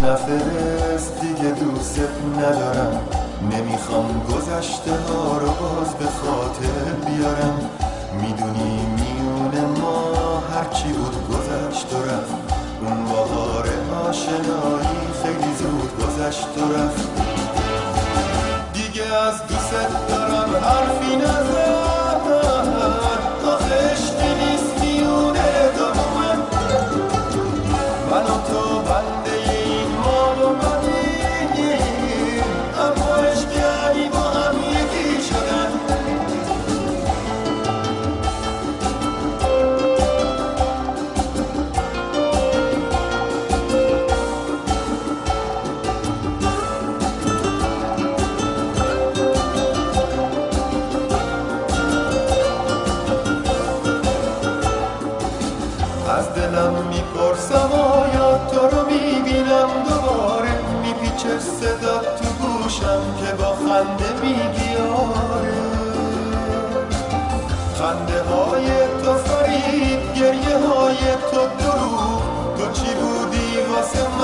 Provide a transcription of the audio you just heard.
نفرست دیگه دوست ندارم، نمیخوام گذشته ها رو باز به خاطر بیارم. میدونی میونه ما هرچی بود گذشت و رفت، اون بهار آشنایی خیلی زود گذشت و رفت. دیگه از دوست دارم حرفی نزن، آخه عشقی نیست میونه دار و من و تو بنده این ما و منیم، اما عشقی با هم یکی شدن. از دلم میپرسم آیا تو رو میبینم دوباره، میپیچه صدات تو گوشم که با خنده میگی آره. خنده های تو فریب، گریه های تو دروغ، تو چی بودی واسه من